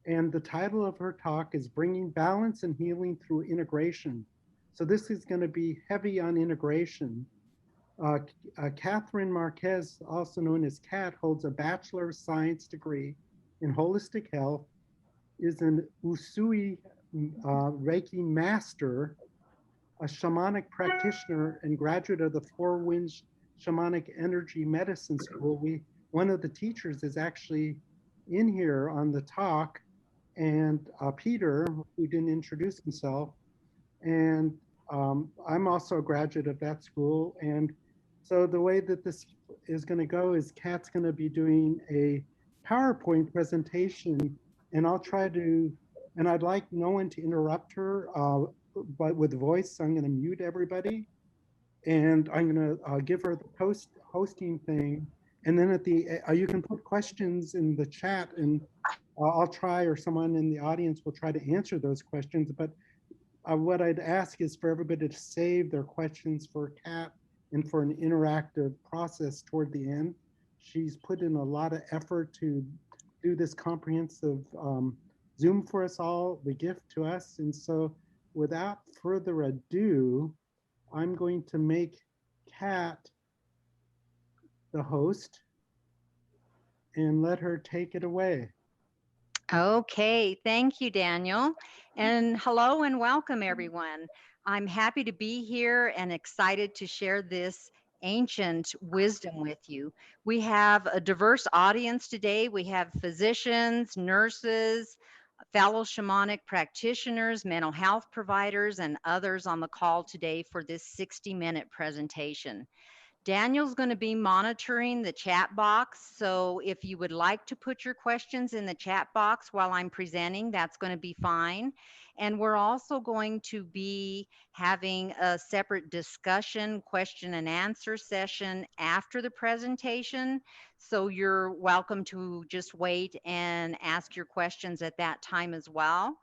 And the title of her talk is Bringing Balance and Healing Through Integration. So this is going to be heavy on integration. Uh, Catherine Marquez, also known as Kat, holds a Bachelor of Science degree in Holistic Health, is an Usui Reiki master, a shamanic practitioner, and graduate of the Four Winds Shamanic Energy Medicine School. One of the teachers is actually in here on the talk, and Peter, who didn't introduce himself, and I'm also a graduate of that school. And so the way that this is going to go is Kat's going to be doing a PowerPoint presentation, and I'll try to, and I'd like no one to interrupt her, but with voice, so I'm going to mute everybody, and I'm going to give her the hosting thing. And then at the, you can put questions in the chat, and I'll try, or someone in the audience will try to answer those questions. But what I'd ask is for everybody to save their questions for Kat and for an interactive process toward the end. She's put in a lot of effort to do this comprehensive Zoom for us all, the gift to us. And so without further ado, I'm going to make Kat the host and let her take it away. Okay, thank you, Daniel. And hello and welcome, everyone. I'm happy to be here and excited to share this ancient wisdom with you. We have a diverse audience today. We have physicians, nurses, fellow shamanic practitioners, mental health providers, and others on the call today for this 60-minute presentation. Daniel's going to be monitoring the chat box. So if you would like to put your questions in the chat box while I'm presenting, that's going to be fine. And we're also going to be having a separate discussion, question and answer session after the presentation. So you're welcome to just wait and ask your questions at that time as well.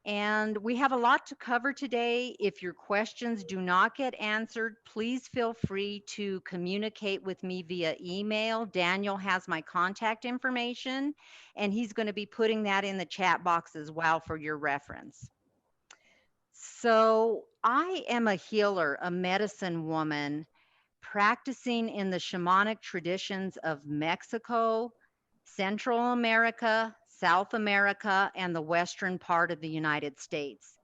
And we have a lot to cover today. If your questions do not get answered, please feel free to communicate with me via email. Daniel has my contact information, and he's going to be putting that in the chat box as well for your reference. So, I am a healer, a medicine woman, practicing in the shamanic traditions of Mexico, Central America, South America, and the western part of the United States.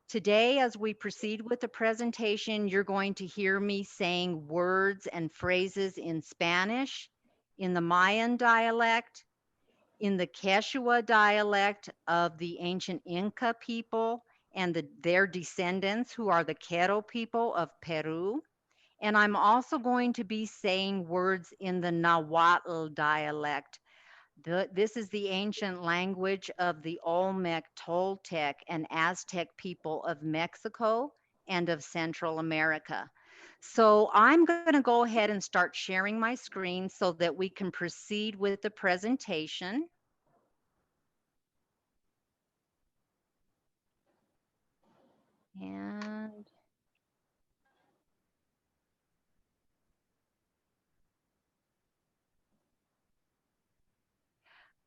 Today, as we proceed with the presentation, you're going to hear me saying words and phrases in Spanish, in the Mayan dialect, in the Quechua dialect of the ancient Inca people and their descendants, who are the Quero people of Peru. And I'm also going to be saying words in the Nahuatl dialect. This is the ancient language of the Olmec, Toltec, and Aztec people of Mexico and of Central America. So I'm going to go ahead and start sharing my screen so that we can proceed with the presentation. And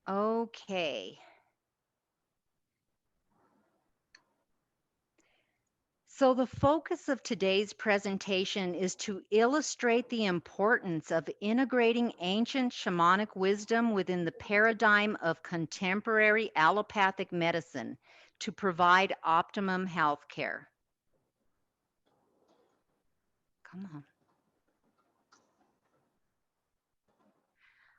okay. So, the focus of today's presentation is to illustrate the importance of integrating ancient shamanic wisdom within the paradigm of contemporary allopathic medicine to provide optimum health care. Come on.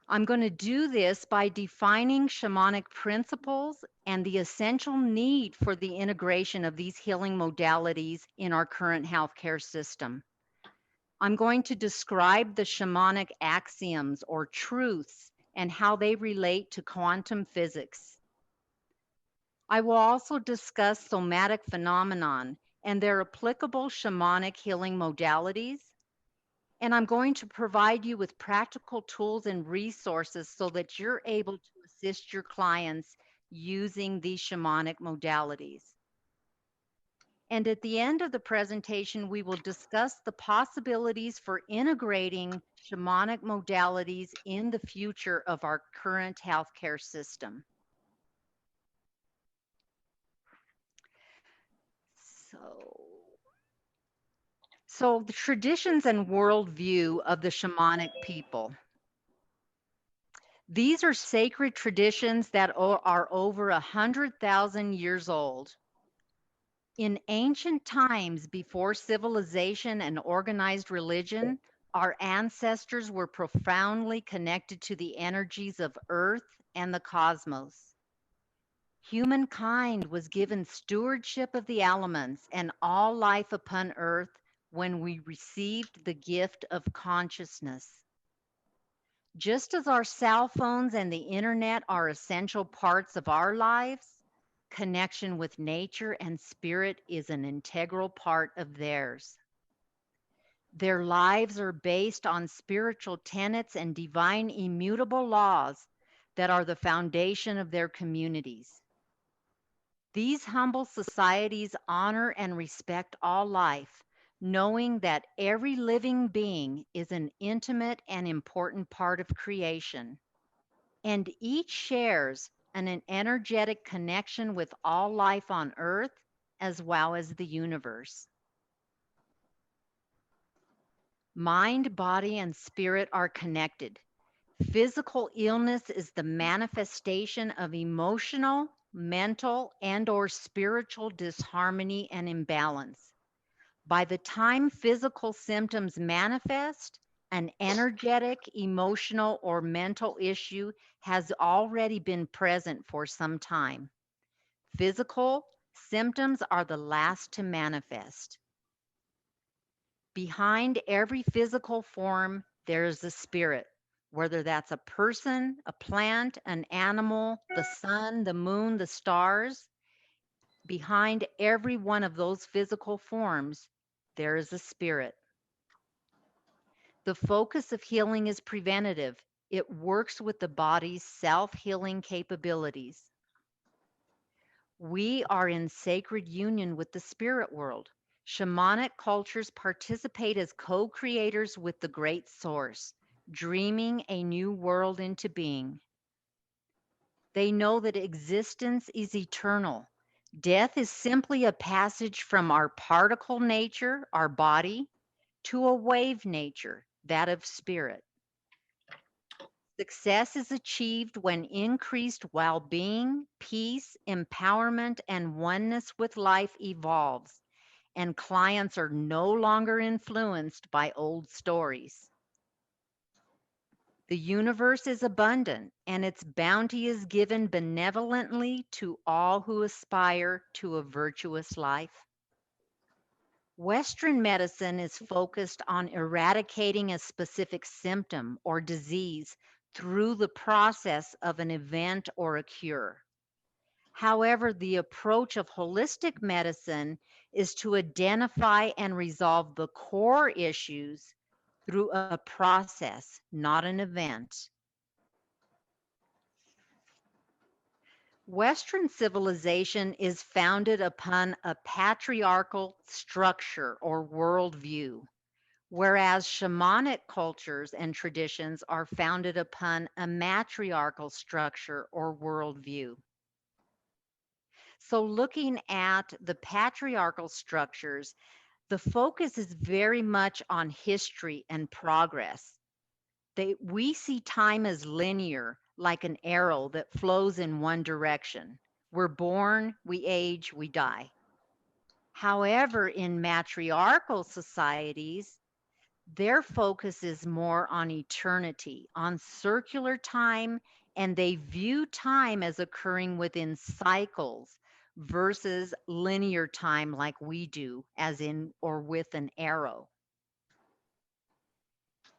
I'm going to do this by defining shamanic principles and the essential need for the integration of these healing modalities in our current healthcare system. I'm going to describe the shamanic axioms or truths and how they relate to quantum physics. I will also discuss somatic phenomenon and their applicable shamanic healing modalities. And I'm going to provide you with practical tools and resources so that you're able to assist your clients using these shamanic modalities. And at the end of the presentation, we will discuss the possibilities for integrating shamanic modalities in the future of our current healthcare system. So, the traditions and worldview of the shamanic people. These are sacred traditions that are over 100,000 years old. In ancient times, before civilization and organized religion, our ancestors were profoundly connected to the energies of Earth and the cosmos. Humankind was given stewardship of the elements and all life upon Earth when we received the gift of consciousness. Just as our cell phones and the internet are essential parts of our lives, connection with nature and spirit is an integral part of theirs. Their lives are based on spiritual tenets and divine immutable laws that are the foundation of their communities. These humble societies honor and respect all life, knowing that every living being is an intimate and important part of creation, and each shares an energetic connection with all life on Earth as well as the universe. Mind, body, and spirit are connected. Physical illness is the manifestation of emotional, mental, and/or spiritual disharmony and imbalance. By the time physical symptoms manifest, an energetic, emotional, or mental issue has already been present for some time. Physical symptoms are the last to manifest. Behind every physical form, there is a spirit, whether that's a person, a plant, an animal, the sun, the moon, the stars. Behind every one of those physical forms, there is a spirit. The focus of healing is preventative. It works with the body's self-healing capabilities. We are in sacred union with the spirit world. Shamanic cultures participate as co-creators with the great source, dreaming a new world into being. They know that existence is eternal. Death is simply a passage from our particle nature, our body, to a wave nature, that of spirit. Success is achieved when increased well-being, peace, empowerment, and oneness with life evolves, and clients are no longer influenced by old stories. The universe is abundant, and its bounty is given benevolently to all who aspire to a virtuous life. Western medicine is focused on eradicating a specific symptom or disease through the process of an event or a cure. However, the approach of holistic medicine is to identify and resolve the core issues through a process, not an event. Western civilization is founded upon a patriarchal structure or worldview, whereas shamanic cultures and traditions are founded upon a matriarchal structure or worldview. So, looking at the patriarchal structures, the focus is very much on history and progress. We see time as linear, like an arrow that flows in one direction. We're born, we age, we die. However, in matriarchal societies, their focus is more on eternity, on circular time, and they view time as occurring within cycles versus linear time like we do, as in or with an arrow.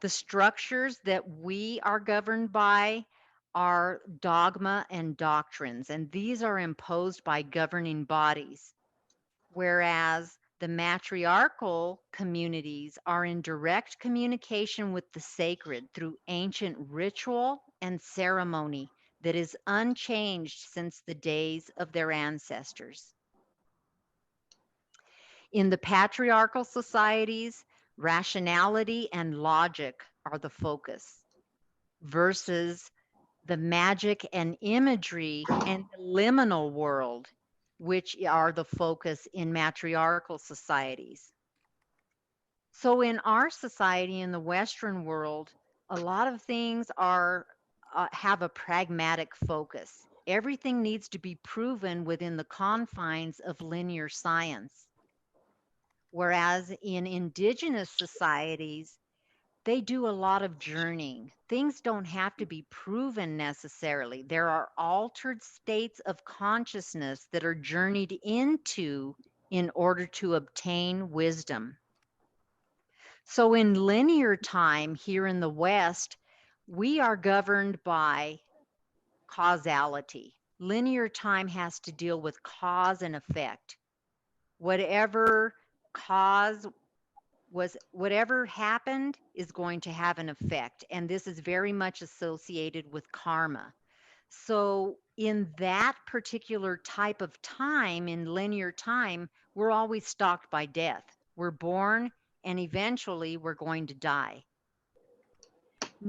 The structures that we are governed by are dogma and doctrines, and these are imposed by governing bodies, whereas the matriarchal communities are in direct communication with the sacred through ancient ritual and ceremony that is unchanged since the days of their ancestors. In the patriarchal societies, rationality and logic are the focus versus the magic and imagery and the liminal world, which are the focus in matriarchal societies. So in our society, in the Western world, a lot of things are have a pragmatic focus. Everything needs to be proven within the confines of linear science. Whereas in indigenous societies, they do a lot of journeying. Things don't have to be proven necessarily. There are altered states of consciousness that are journeyed into in order to obtain wisdom. So, in linear time here in the West, we are governed by causality. Linear time has to deal with cause and effect. Whatever cause whatever happened is going to have an effect. And this is very much associated with karma. So, in that particular type of time, in linear time, we're always stalked by death. We're born and eventually we're going to die.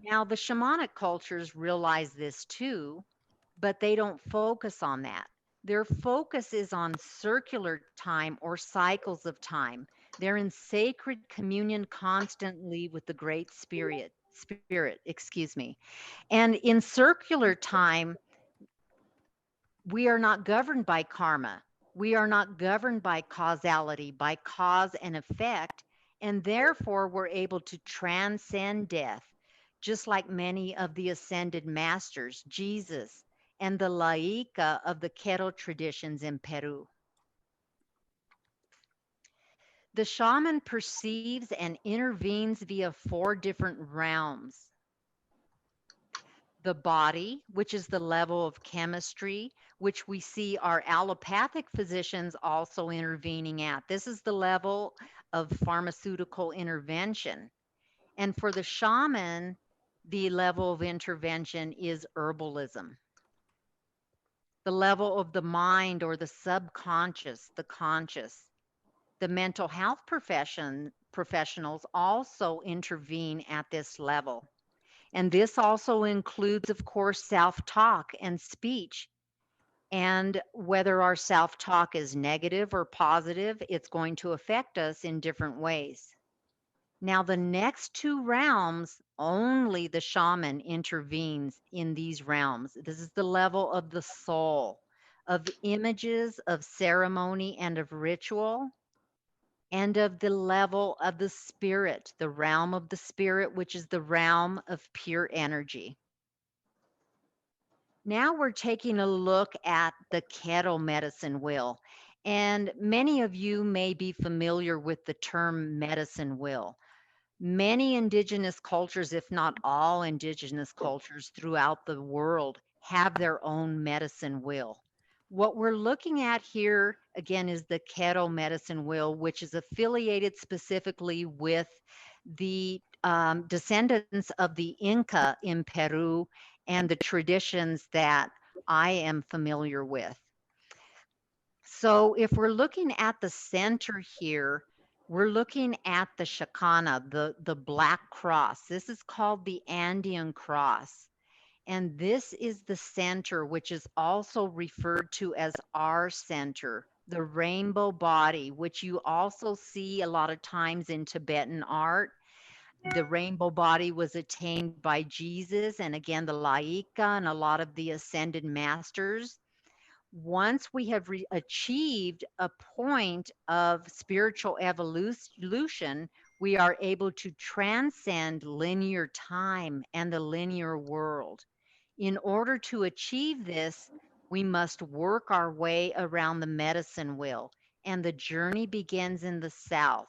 Now, the shamanic cultures realize this too, but they don't focus on that. Their focus is on circular time or cycles of time. They're in sacred communion constantly with the great spirit, excuse me. And in circular time, we are not governed by karma. We are not governed by causality, by cause and effect, and therefore we're able to transcend death, just like many of the ascended masters, Jesus, and the Laika of the Quero traditions in Peru. The shaman perceives and intervenes via four different realms: the body, which is the level of chemistry, which we see our allopathic physicians also intervening at. This is the level of pharmaceutical intervention. And for the shaman, the level of intervention is herbalism. The level of the mind or the subconscious, the conscious. The mental health professionals also intervene at this level. And this also includes, of course, self talk and speech. And whether our self talk is negative or positive, it's going to affect us in different ways. Now, the next two realms, only the shaman intervenes in these realms. This is the level of the soul, of images, of ceremony, and of ritual, and of the level of the spirit, the realm of the spirit, which is the realm of pure energy. Now we're taking a look at the Quero medicine wheel. And many of you may be familiar with the term medicine wheel. Many indigenous cultures, if not all indigenous cultures throughout the world, have their own medicine wheel. What we're looking at here, again, is the Quero medicine wheel, which is affiliated specifically with the descendants of the Inca in Peru and the traditions that I am familiar with. So if we're looking at the center here, we're looking at the Shakana, the black cross. This is called the Andean cross. And this is the center, which is also referred to as our center, the rainbow body, which you also see a lot of times in Tibetan art. The rainbow body was attained by Jesus and again the Laika and a lot of the ascended masters. Once we have achieved a point of spiritual evolution, we are able to transcend linear time and the linear world. In order to achieve this, we must work our way around the medicine wheel, and the journey begins in the south.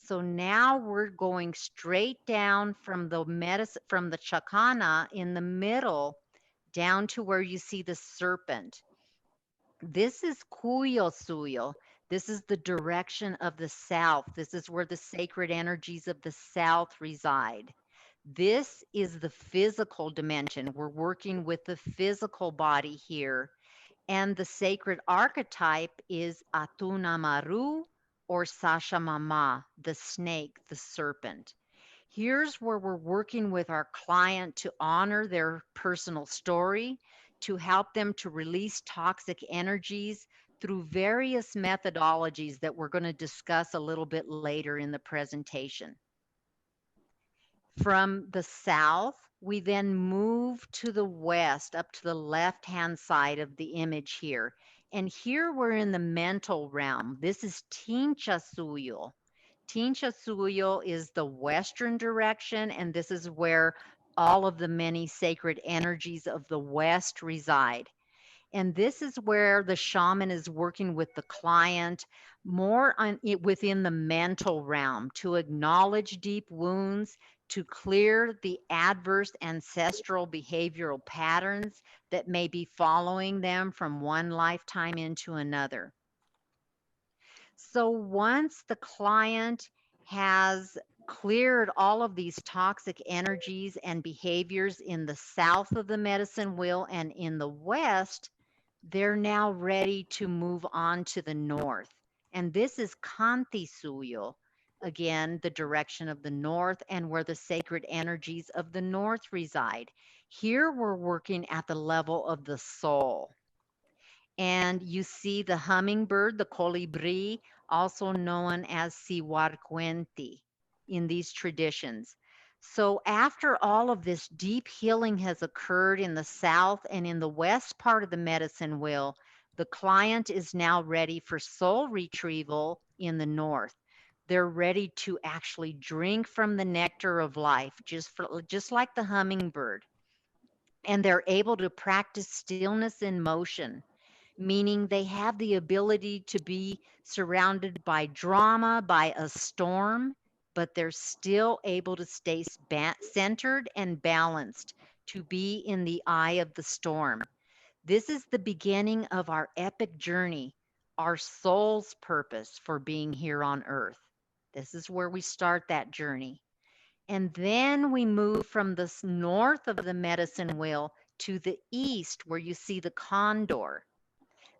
So now we're going straight down from the medicine from the chakana in the middle down to where you see the serpent. This is Kuyo Suyo. This is the direction of the south. This is where the sacred energies of the south reside. This is the physical dimension. We're working with the physical body here. And the sacred archetype is Atuna Maru or Sasha Mama, the snake, the serpent. Here's where we're working with our client to honor their personal story, to help them to release toxic energies through various methodologies that we're going to discuss a little bit later in the presentation. From the south, we then move to the west, up to the left-hand side of the image here. And here we're in the mental realm. This is Tinchasuyo. Tinchasuyo is the western direction, and this is where all of the many sacred energies of the west reside. And this is where the shaman is working with the client more on it within the mental realm to acknowledge deep wounds, to clear the adverse ancestral behavioral patterns that may be following them from one lifetime into another. So once the client has cleared all of these toxic energies and behaviors in the south of the medicine wheel and in the west, they're now ready to move on to the north. And this is Kanti Suyo, again, the direction of the north and where the sacred energies of the north reside. Here we're working at the level of the soul. And you see the hummingbird, the colibri, also known as siwarcuenti in these traditions. So after all of this deep healing has occurred in the south and in the west part of the medicine wheel, the client is now ready for soul retrieval in the north. They're ready to actually drink from the nectar of life, just like the hummingbird. And they're able to practice stillness in motion, meaning they have the ability to be surrounded by drama, by a storm, but they're still able to stay centered and balanced, to be in the eye of the storm. This is the beginning of our epic journey, our soul's purpose for being here on earth. This is where we start that journey. And then we move from the north of the medicine wheel to the east, where you see the condor.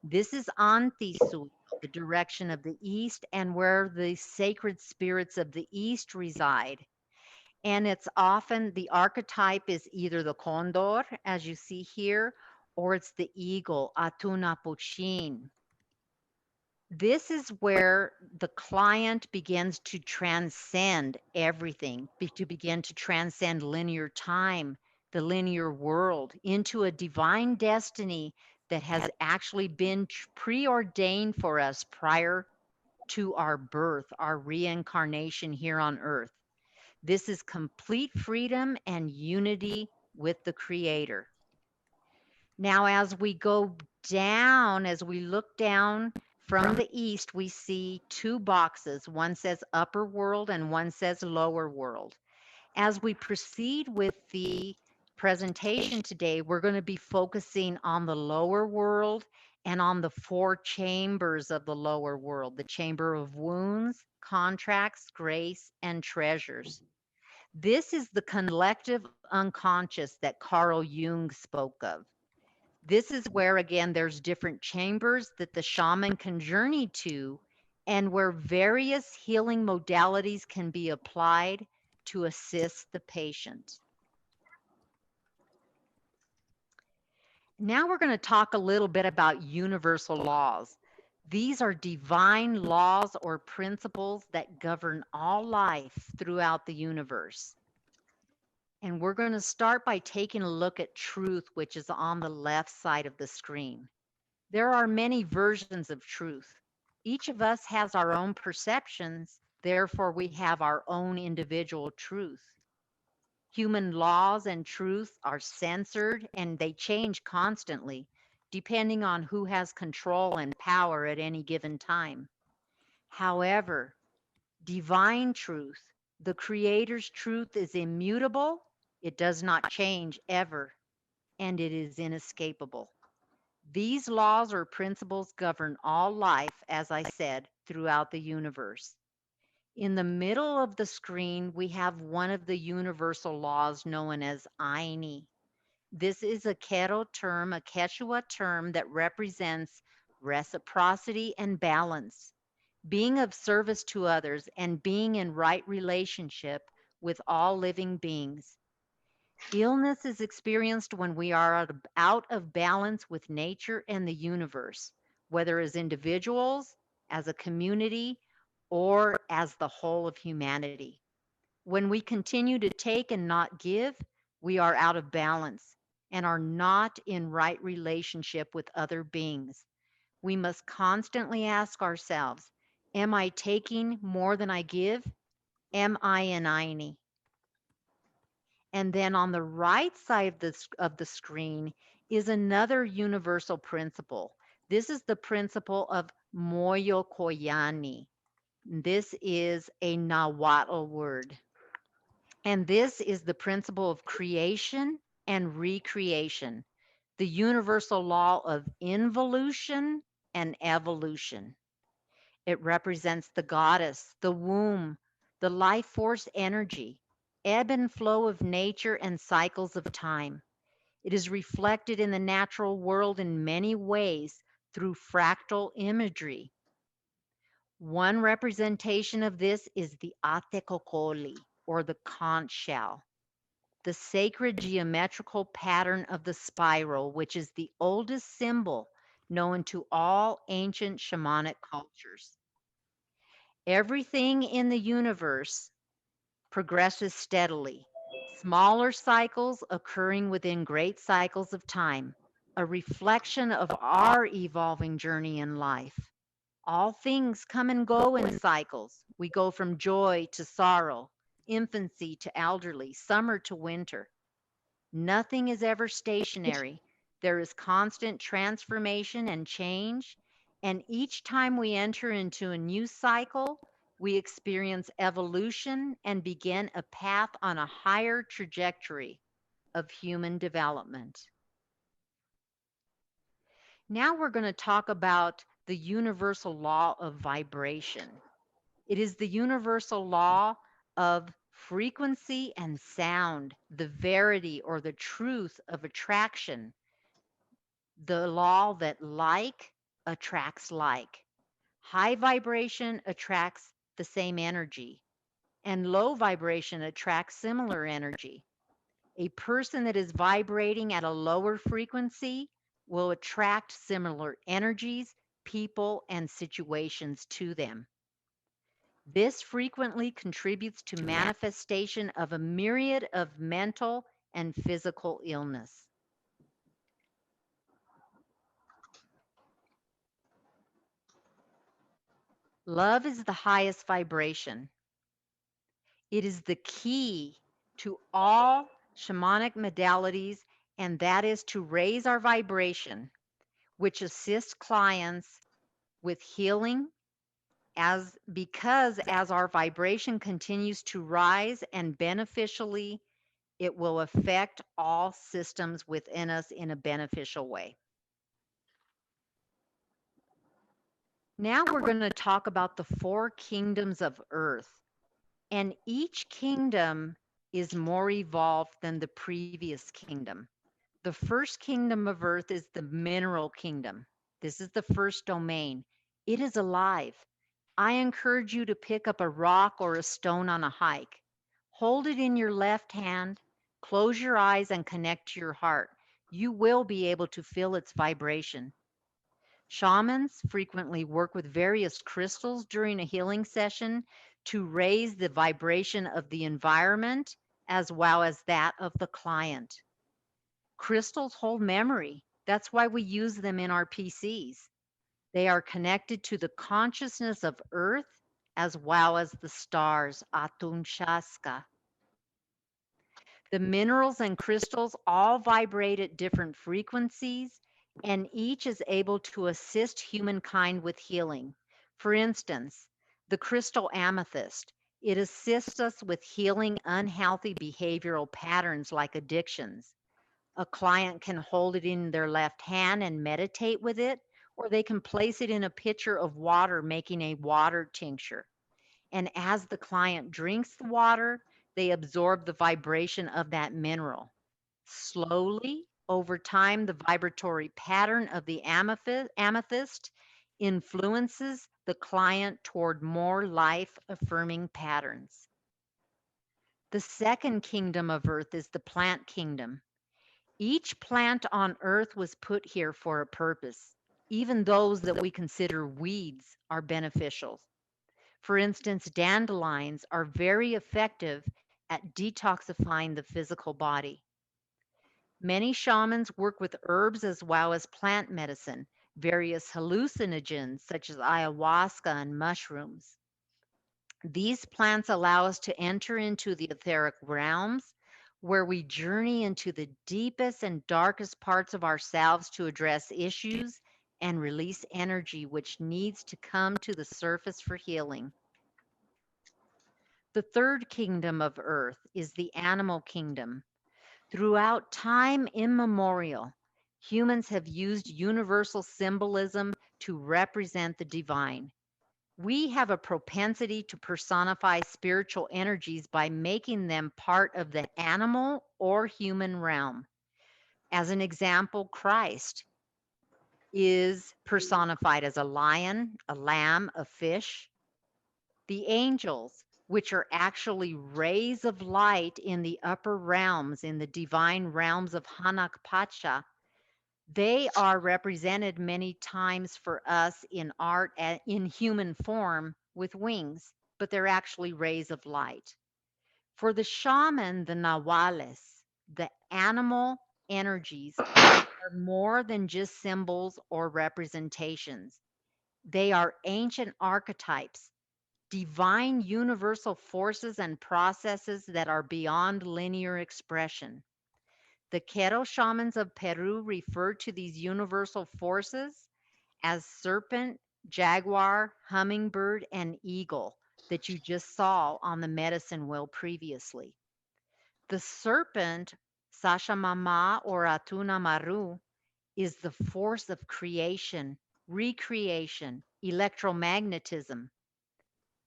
This is Antisu, the direction of the east, and where the sacred spirits of the east reside. And it's often the archetype is either the condor, as you see here, or it's the eagle, Atuna Puchin. This is where the client begins to transcend everything, to begin to transcend linear time, the linear world, into a divine destiny that has actually been preordained for us prior to our birth, our reincarnation here on earth. This is complete freedom and unity with the Creator. Now, as we go down, as we look down from the east, we see two boxes. One says upper world and one says lower world. As we proceed with the presentation today, we're going to be focusing on the lower world and on the four chambers of the lower world, the chamber of wounds, contracts, grace, and treasures. This is the collective unconscious that Carl Jung spoke of. This is where, again, there's different chambers that the shaman can journey to, and where various healing modalities can be applied to assist the patient. Now we're going to talk a little bit about universal laws. These are divine laws or principles that govern all life throughout the universe. And we're going to start by taking a look at truth, which is on the left side of the screen. There are many versions of truth. Each of us has our own perceptions, therefore, we have our own individual truth. Human laws and truth are censored and they change constantly, depending on who has control and power at any given time. However, divine truth, the Creator's truth, is immutable, it does not change ever, and it is inescapable. These laws or principles govern all life, as I said, throughout the universe. In the middle of the screen, we have one of the universal laws known as Aini. This is a Quechua term that represents reciprocity and balance, being of service to others and being in right relationship with all living beings. Illness is experienced when we are out of balance with nature and the universe, whether as individuals, as a community, or as the whole of humanity. When we continue to take and not give, we are out of balance and are not in right relationship with other beings. We must constantly ask ourselves, am I taking more than I give? Am I an ini? And then on the right side of the screen is another universal principle. This is the principle of Moyo Koyani. This is a Nahuatl word. And this is the principle of creation and recreation, the universal law of involution and evolution. It represents the goddess, the womb, the life force energy, ebb and flow of nature and cycles of time. It is reflected in the natural world in many ways through fractal imagery. One representation of this is the ate kokoli, or the conch shell, the sacred geometrical pattern of the spiral, which is the oldest symbol known to all ancient shamanic cultures. Everything in the universe progresses steadily, smaller cycles occurring within great cycles of time, a reflection of our evolving journey in life. All things come and go in cycles. We go from joy to sorrow, infancy to elderly, summer to winter. Nothing is ever stationary. There is constant transformation and change. And each time we enter into a new cycle, we experience evolution and begin a path on a higher trajectory of human development. Now we're going to talk about the universal law of vibration. It is the universal law of frequency and sound, the verity or the truth of attraction, the law that like attracts like. High vibration attracts the same energy, and low vibration attracts similar energy. A person that is vibrating at a lower frequency will attract similar energies, people, and situations to them. This frequently contributes to manifestation of a myriad of mental and physical illness. Love is the highest vibration. It is the key to all shamanic modalities, and that is to raise our vibration, which assists clients with healing as our vibration continues to rise and beneficially, it will affect all systems within us in a beneficial way. Now we're going to talk about the four kingdoms of earth. And each kingdom is more evolved than the previous kingdom. The first kingdom of earth is the mineral kingdom. This is the first domain. It is alive. I encourage you to pick up a rock or a stone on a hike. Hold it in your left hand, close your eyes, and connect to your heart. You will be able to feel its vibration. Shamans frequently work with various crystals during a healing session to raise the vibration of the environment as well as that of the client. Crystals hold memory. That's why we use them in our PCs. They are connected to the consciousness of Earth as well as the stars, Atun Shaska. The minerals and crystals all vibrate at different frequencies, and each is able to assist humankind with healing. For instance, the crystal amethyst, it assists us with healing unhealthy behavioral patterns like addictions. A client can hold it in their left hand and meditate with it, or they can place it in a pitcher of water, making a water tincture. And as the client drinks the water, they absorb the vibration of that mineral. Slowly, over time, the vibratory pattern of the amethyst influences the client toward more life affirming patterns. The second kingdom of earth is the plant kingdom. Each plant on earth was put here for a purpose. Even those that we consider weeds are beneficial. For instance, dandelions are very effective at detoxifying the physical body. Many shamans work with herbs as well as plant medicine, various hallucinogens such as ayahuasca and mushrooms. These plants allow us to enter into the etheric realms where we journey into the deepest and darkest parts of ourselves to address issues and release energy which needs to come to the surface for healing. The third kingdom of earth is the animal kingdom. Throughout time immemorial, humans have used universal symbolism to represent the divine. We have a propensity to personify spiritual energies by making them part of the animal or human realm. As an example, Christ is personified as a lion, a lamb, a fish. The angels, which are actually rays of light in the upper realms, in the divine realms of Hanak Pacha, they are represented many times for us in art in human form with wings, but they're actually rays of light. For the shaman, the Nahuales, the animal energies are more than just symbols or representations. They are ancient archetypes, divine universal forces and processes that are beyond linear expression. The Quero shamans of Peru refer to these universal forces as serpent, jaguar, hummingbird, and eagle that you just saw on the medicine wheel previously. The serpent, Sashamama or Atuna Maru, is the force of creation, recreation, electromagnetism.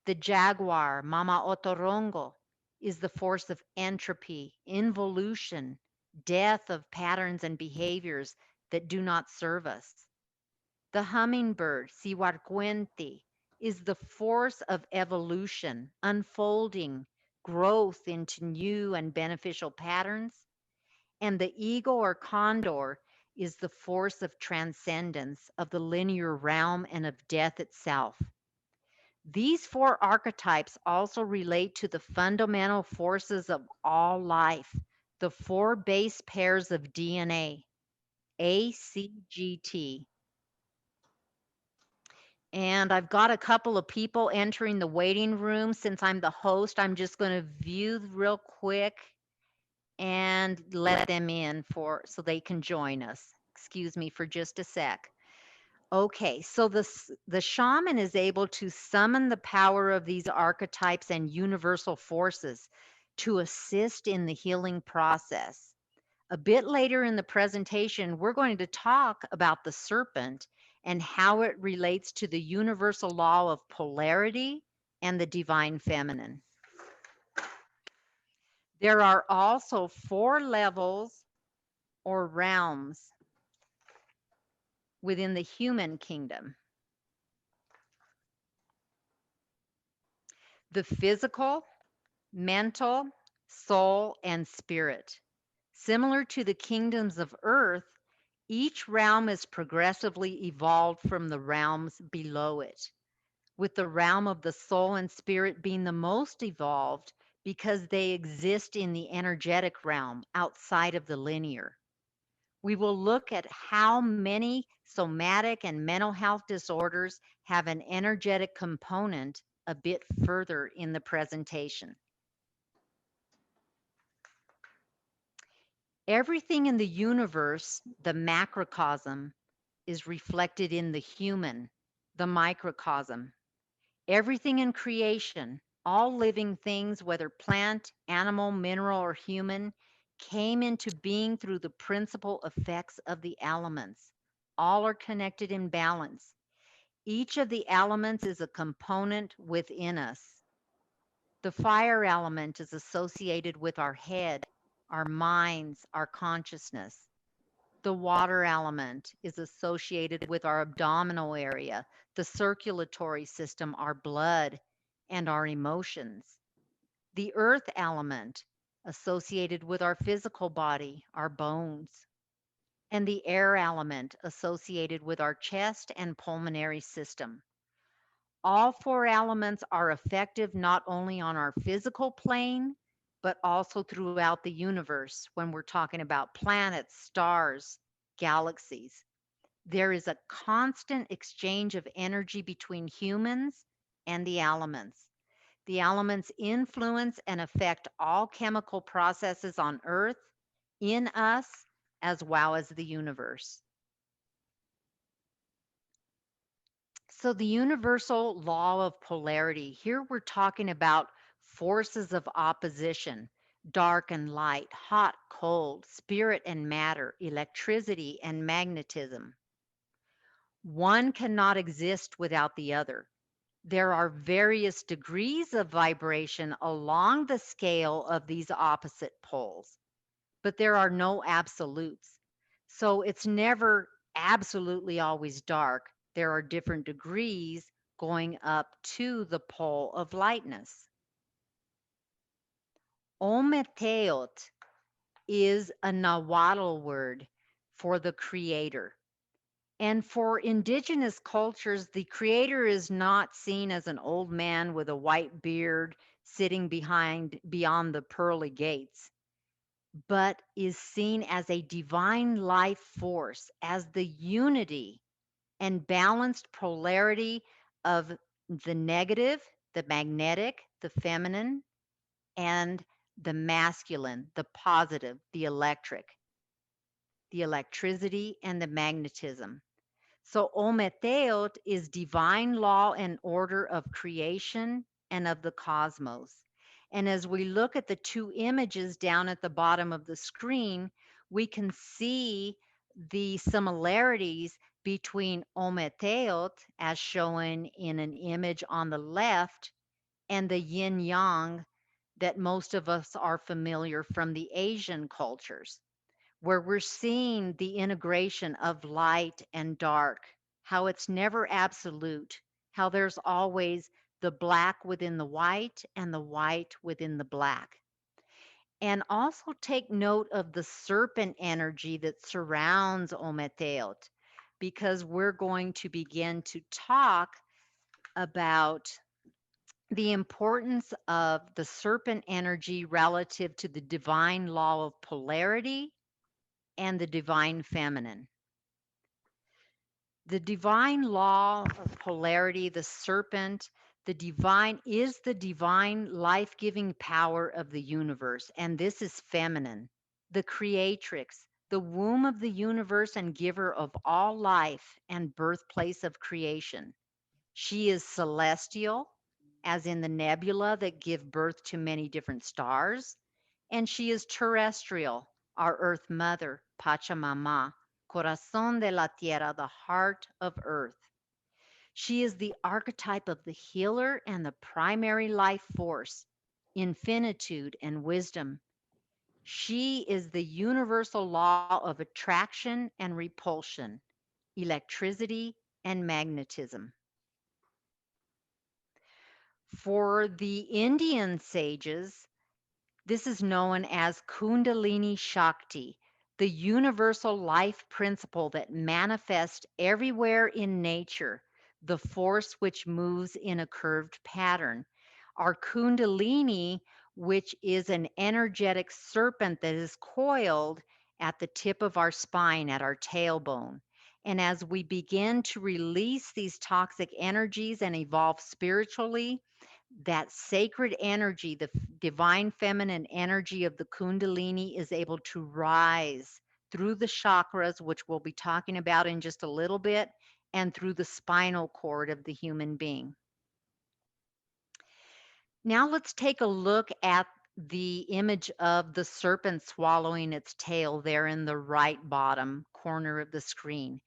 The jaguar, Mama Otorongo, is the force of entropy, involution, death of patterns and behaviors that do not serve us. The hummingbird, Siwarcuenti, is the force of evolution, unfolding, growth into new and beneficial patterns. And the eagle or condor is the force of transcendence of the linear realm and of death itself. These four archetypes also relate to the fundamental forces of all life, the four base pairs of DNA, ACGT. And I've got a couple of people entering the waiting room. Since I'm the host, I'm just going to view real quick and let them in for so they can join us. Excuse me for just a sec. Okay, so the shaman is able to summon the power of these archetypes and universal forces to assist in the healing process. A bit later in the presentation, we're going to talk about the serpent and how it relates to the universal law of polarity and the divine feminine. There are also four levels or realms within the human kingdom: the physical, mental, soul, and spirit. Similar to the kingdoms of earth, each realm is progressively evolved from the realms below it, with the realm of the soul and spirit being the most evolved because they exist in the energetic realm outside of the linear. We will look at how many somatic and mental health disorders have an energetic component a bit further in the presentation. Everything in the universe, the macrocosm, is reflected in the human, the microcosm. Everything in creation, all living things, whether plant, animal, mineral, or human, came into being through the principal effects of the elements. All are connected in balance. Each of the elements is a component within us. The fire element is associated with our head, our minds, our consciousness. The water element is associated with our abdominal area, the circulatory system, our blood, and our emotions. The earth element associated with our physical body, our bones. and the air element associated with our chest and pulmonary system. All four elements are effective not only on our physical plane, but also throughout the universe when we're talking about planets, stars, galaxies. There is a constant exchange of energy between humans and the elements. The elements influence and affect all chemical processes on Earth, in us, as well as the universe. So, the universal law of polarity, here we're talking about forces of opposition, dark and light, hot, cold, spirit and matter, electricity and magnetism. One cannot exist without the other. There are various degrees of vibration along the scale of these opposite poles, but there are no absolutes. So it's never absolutely always dark. There are different degrees going up to the pole of lightness. Ometeot is a Nahuatl word for the creator. And for indigenous cultures, the creator is not seen as an old man with a white beard sitting behind beyond the pearly gates, but is seen as a divine life force, as the unity and balanced polarity of the negative, the magnetic, the feminine, and the masculine, the positive, the electric, the electricity, and the magnetism. So Ometeot is divine law and order of creation and of the cosmos. And as we look at the two images down at the bottom of the screen, we can see the similarities between Ometeot, as shown in an image on the left, and the yin yang that most of us are familiar from the Asian cultures, where we're seeing the integration of light and dark, how it's never absolute, how there's always the black within the white and the white within the black. And also take note of the serpent energy that surrounds Ometeot, because we're going to begin to talk about the importance of the serpent energy relative to the divine law of polarity and the divine feminine. The divine law of polarity, the serpent, the divine is the divine life giving power of the universe. And this is feminine, the creatrix, the womb of the universe and giver of all life and birthplace of creation. She is celestial, as in the nebula that give birth to many different stars. And she is terrestrial, our earth mother, Pachamama, corazón de la tierra, the heart of earth. She is the archetype of the healer and the primary life force, infinitude and wisdom. She is the universal law of attraction and repulsion, electricity and magnetism. For the Indian sages, this is known as Kundalini Shakti, the universal life principle that manifests everywhere in nature, the force which moves in a curved pattern. Our Kundalini, which is an energetic serpent that is coiled at the tip of our spine, at our tailbone. And as we begin to release these toxic energies and evolve spiritually, that sacred energy, the divine feminine energy of the Kundalini, is able to rise through the chakras, which we'll be talking about in just a little bit, and through the spinal cord of the human being. Now let's take a look at the image of the serpent swallowing its tail there in the right bottom corner of the screen.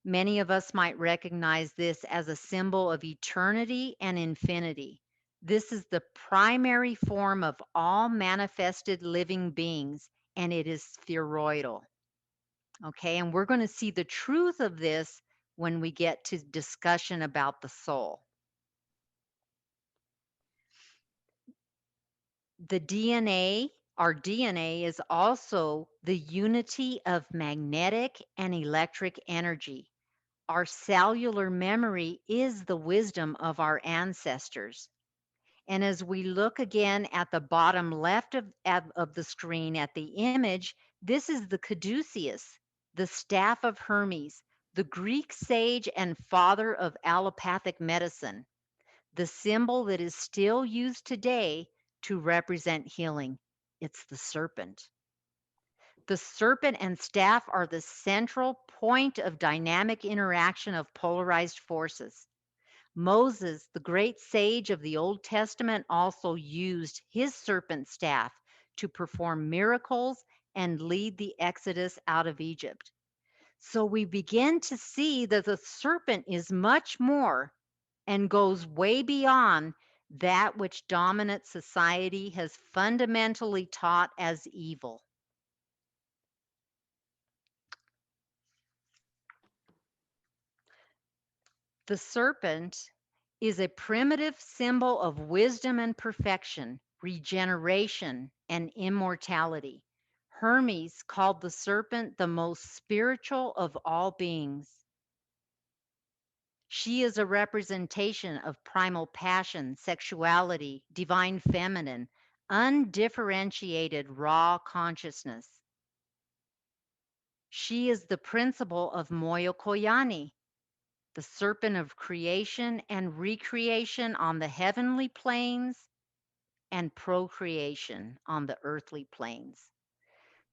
Many of us might recognize this as a symbol of eternity and infinity. This is the primary form of all manifested living beings, and it is spheroidal. Okay, and we're going to see the truth of this when we get to discussion about the soul. The DNA Our DNA is also the unity of magnetic and electric energy. Our cellular memory is the wisdom of our ancestors. And as we look again at the bottom left of the screen at the image, this is the caduceus, the staff of Hermes, the Greek sage and father of allopathic medicine, the symbol that is still used today to represent healing. It's the serpent. The serpent and staff are the central point of dynamic interaction of polarized forces. Moses, the great sage of the Old Testament, also used his serpent staff to perform miracles and lead the Exodus out of Egypt. So we begin to see that the serpent is much more and goes way beyond that which dominant society has fundamentally taught as evil. The serpent is a primitive symbol of wisdom and perfection, regeneration and immortality. Hermes called the serpent the most spiritual of all beings. She is a representation of primal passion, sexuality, divine feminine, undifferentiated raw consciousness. She is the principle of Moyo Koyani, the serpent of creation and recreation on the heavenly planes and procreation on the earthly planes.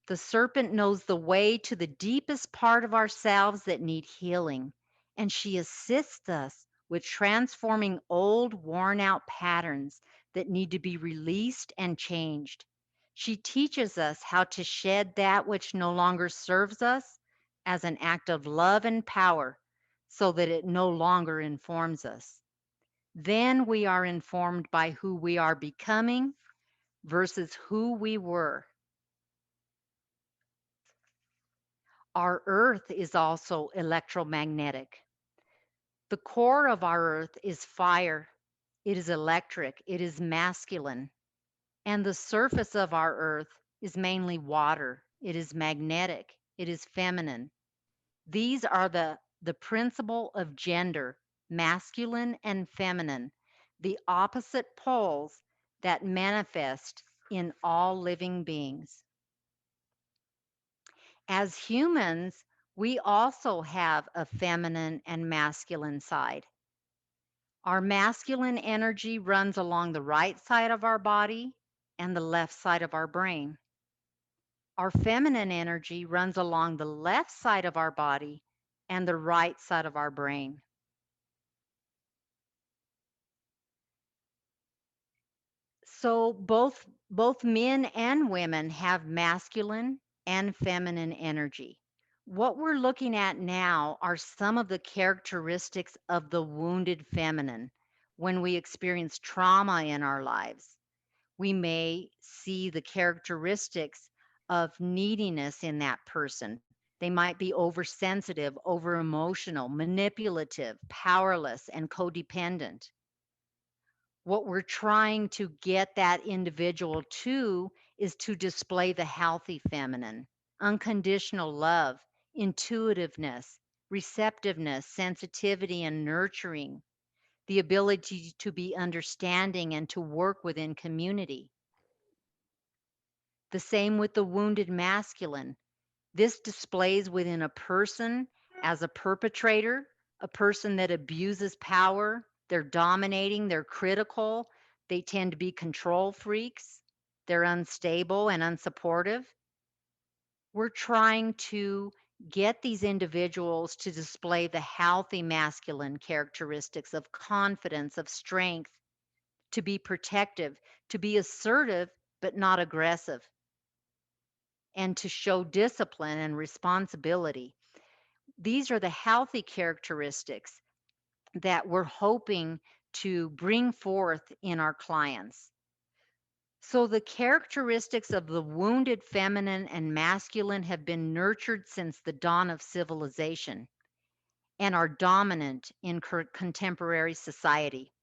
The serpent knows the way to the deepest part of ourselves that need healing, and she assists us with transforming old, worn out patterns that need to be released and changed. She teaches us how to shed that which no longer serves us as an act of love and power so that it no longer informs us. Then we are informed by who we are becoming versus who we were. Our earth is also electromagnetic. The core of our earth is fire. It is electric. It is masculine. And the surface of our earth is mainly water. It is magnetic. It is feminine. These are the principle of gender, masculine and feminine, the opposite poles that manifest in all living beings. As humans, we also have a feminine and masculine side. Our masculine energy runs along the right side of our body and the left side of our brain. Our feminine energy runs along the left side of our body and the right side of our brain. So both men and women have masculine and feminine energy. What we're looking at now are some of the characteristics of the wounded feminine. When we experience trauma in our lives, we may see the characteristics of neediness in that person. They might be oversensitive, over emotional, manipulative, powerless, and codependent. What we're trying to get that individual to is to display the healthy feminine, unconditional love, intuitiveness, receptiveness, sensitivity, and nurturing, the ability to be understanding and to work within community. The same with the wounded masculine. This displays within a person as a perpetrator, a person that abuses power, they're dominating, they're critical, they tend to be control freaks, they're unstable and unsupportive. We're trying to get these individuals to display the healthy masculine characteristics of confidence, of strength, to be protective, to be assertive, but not aggressive, and to show discipline and responsibility. These are the healthy characteristics that we're hoping to bring forth in our clients. So, the characteristics of the wounded feminine and masculine have been nurtured since the dawn of civilization and are dominant in contemporary society,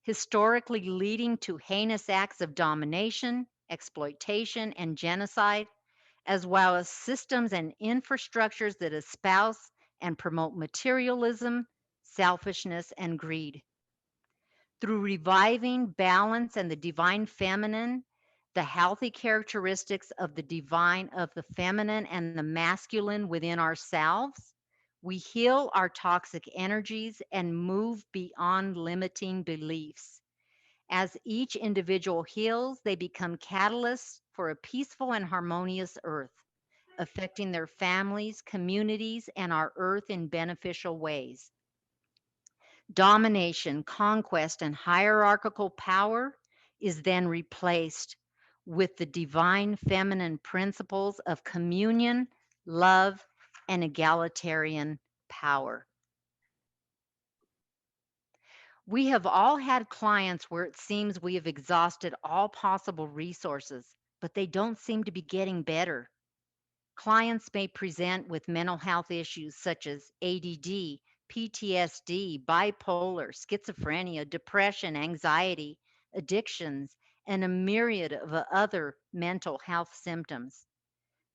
historically leading to heinous acts of domination, exploitation, and genocide, as well as systems and infrastructures that espouse and promote materialism, selfishness, and greed. Through reviving balance and the divine feminine, the healthy characteristics of the divine, of the feminine and the masculine within ourselves, we heal our toxic energies and move beyond limiting beliefs. As each individual heals, they become catalysts for a peaceful and harmonious earth, affecting their families, communities, and our earth in beneficial ways. Domination, conquest, and hierarchical power is then replaced with the divine feminine principles of communion, love, and egalitarian power. We have all had clients where it seems we have exhausted all possible resources, but they don't seem to be getting better. Clients may present with mental health issues such as ADD, PTSD, bipolar, schizophrenia, depression, anxiety, addictions, and a myriad of other mental health symptoms.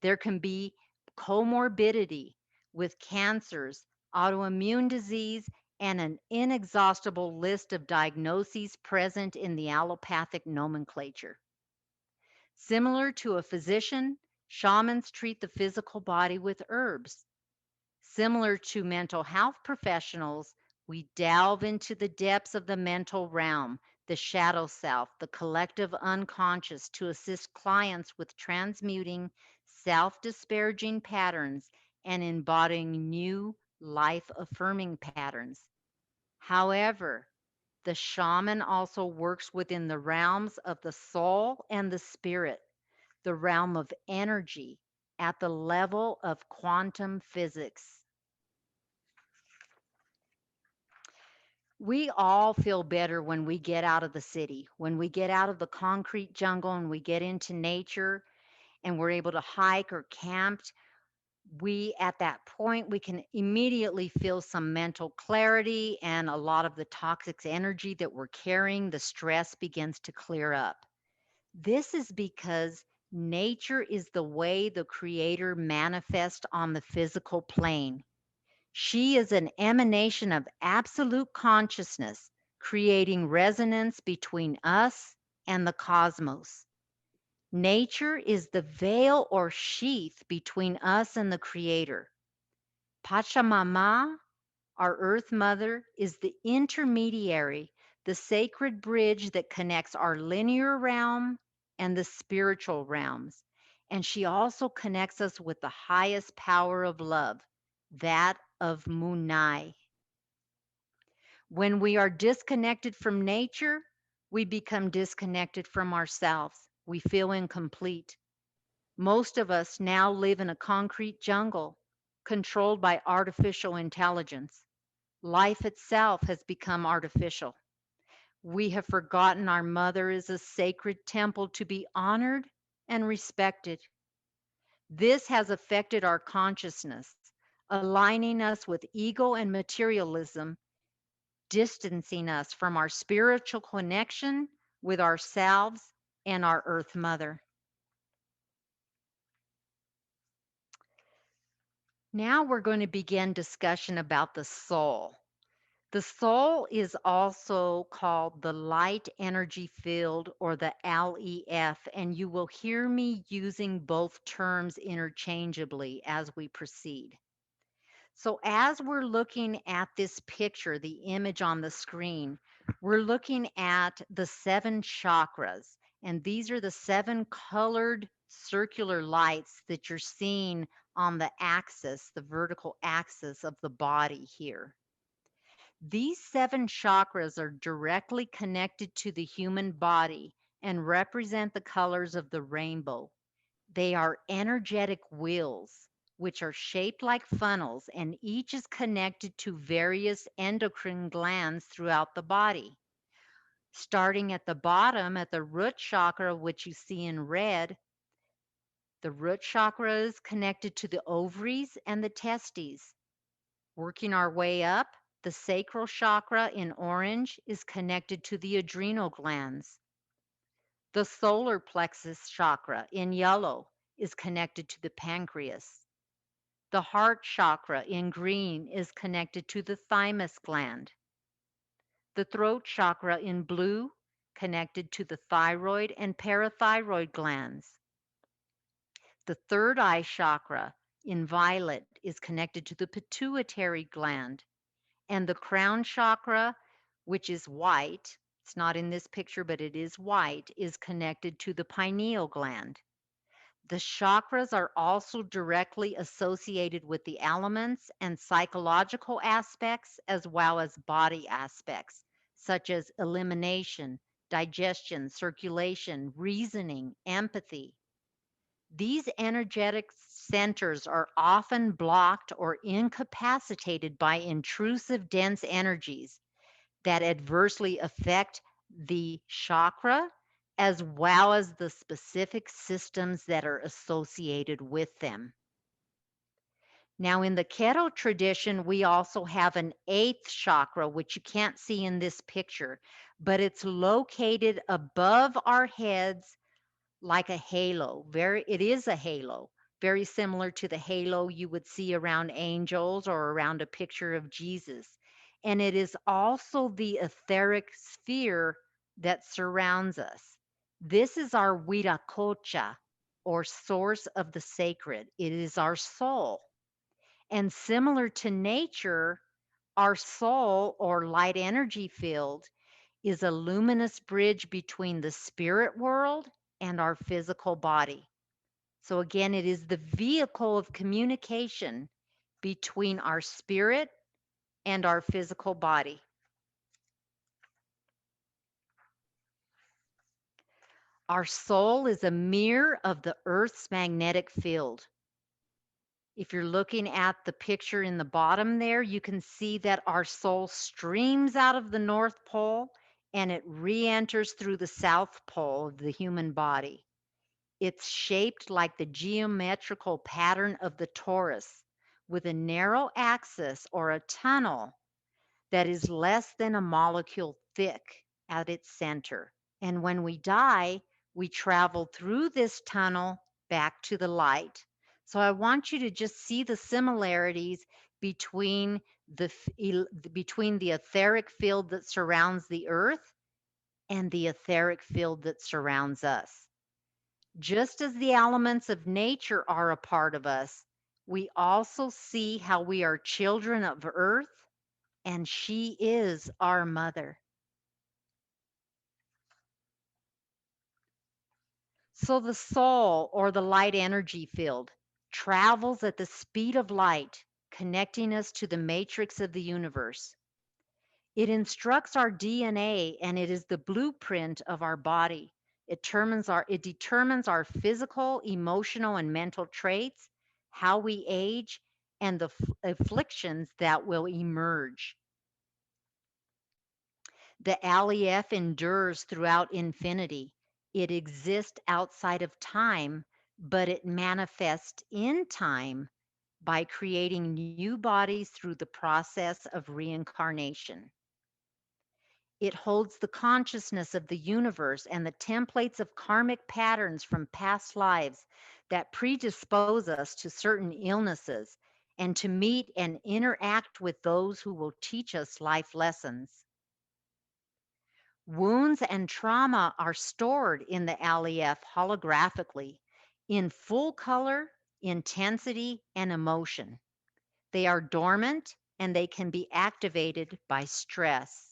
There can be comorbidity with cancers, autoimmune disease, and an inexhaustible list of diagnoses present in the allopathic nomenclature. Similar to a physician, shamans treat the physical body with herbs. Similar to mental health professionals, we delve into the depths of the mental realm, the shadow self, the collective unconscious to assist clients with transmuting self disparaging patterns and embodying new life affirming patterns. However, the shaman also works within the realms of the soul and the spirit, the realm of energy at the level of quantum physics. We all feel better when we get out of the city, when we get out of the concrete jungle and we get into nature and we're able to hike or camp. We, at that point, we can immediately feel some mental clarity and a lot of the toxic energy that we're carrying, the stress begins to clear up. This is because nature is the way the creator manifests on the physical plane. She is an emanation of absolute consciousness, creating resonance between us and the cosmos. Nature is the veil or sheath between us and the Creator. Pachamama, our Earth Mother, is the intermediary, the sacred bridge that connects our linear realm and the spiritual realms. And she also connects us with the highest power of love, that of Munai. When we are disconnected from nature, we become disconnected from ourselves. We feel incomplete. Most of us now live in a concrete jungle controlled by artificial intelligence. Life itself has become artificial. We have forgotten our mother is a sacred temple to be honored and respected. This has affected our consciousness, aligning us with ego and materialism, distancing us from our spiritual connection with ourselves and our Earth Mother. Now we're going to begin discussion about the soul. The soul is also called the light energy field or the LEF, and you will hear me using both terms interchangeably as we proceed. So, as we're looking at this picture, the image on the screen, we're looking at the seven chakras, and these are the seven colored circular lights that you're seeing on the axis, the vertical axis of the body here. These seven chakras are directly connected to the human body and represent the colors of the rainbow. They are energetic wheels, which are shaped like funnels, and each is connected to various endocrine glands throughout the body. Starting at the bottom, at the root chakra, which you see in red, the root chakra is connected to the ovaries and the testes. Working our way up, the sacral chakra in orange is connected to the adrenal glands. The solar plexus chakra in yellow is connected to the pancreas. The heart chakra in green is connected to the thymus gland. The throat chakra in blue connected to the thyroid and parathyroid glands. The third eye chakra in violet is connected to the pituitary gland. And the crown chakra, which is white, it's not in this picture, but it is white, is connected to the pineal gland. The chakras are also directly associated with the elements and psychological aspects as well as body aspects, such as elimination, digestion, circulation, reasoning, empathy. These energetic centers are often blocked or incapacitated by intrusive dense energies that adversely affect the chakra as well as the specific systems that are associated with them. Now, in the Keto tradition, we also have an eighth chakra, which you can't see in this picture, but it's located above our heads like a halo. It is a halo, very similar to the halo you would see around angels or around a picture of Jesus. And it is also the etheric sphere that surrounds us. This is our Viracocha, or source of the sacred. It is our soul. And similar to nature, our soul or light energy field is a luminous bridge between the spirit world and our physical body. So, again, it is the vehicle of communication between our spirit and our physical body. Our soul is a mirror of the Earth's magnetic field. If you're looking at the picture in the bottom there, you can see that our soul streams out of the North Pole and it re enters through the South Pole of the human body. It's shaped like the geometrical pattern of the torus, with a narrow axis or a tunnel that is less than a molecule thick at its center. And when we die, we travel through this tunnel back to the light. So I want you to just see the similarities between between the etheric field that surrounds the earth and the etheric field that surrounds us. Just as the elements of nature are a part of us, we also see how we are children of earth and she is our mother. So the soul or the light energy field travels at the speed of light, connecting us to the matrix of the universe. It instructs our DNA and it is the blueprint of our body. It determines our physical, emotional, and mental traits, how we age, and the afflictions that will emerge. The Aleph endures throughout infinity. It exists outside of time, but it manifests in time by creating new bodies through the process of reincarnation. It holds the consciousness of the universe and the templates of karmic patterns from past lives that predispose us to certain illnesses and to meet and interact with those who will teach us life lessons. Wounds and trauma are stored in the Aleph holographically in full color, intensity, and emotion. They are dormant and they can be activated by stress.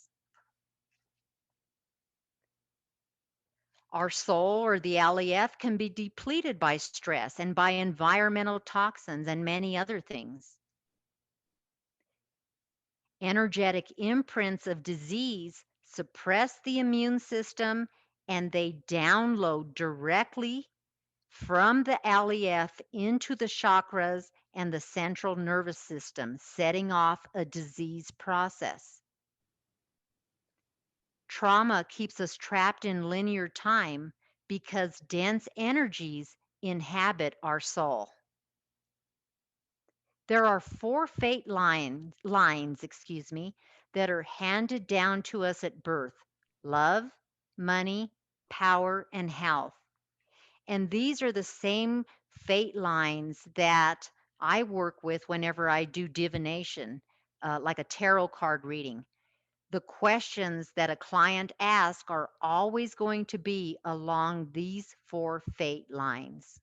Our soul or the Aleph can be depleted by stress and by environmental toxins and many other things. Energetic imprints of disease suppress the immune system and they download directly from the Aleph into the chakras and the central nervous system, setting off a disease process. Trauma keeps us trapped in linear time because dense energies inhabit our soul. There are four lines, that are handed down to us at birth: love, money, power, and health. And these are the same fate lines that I work with whenever I do divination, like a tarot card reading. The questions that a client asks are always going to be along these four fate lines.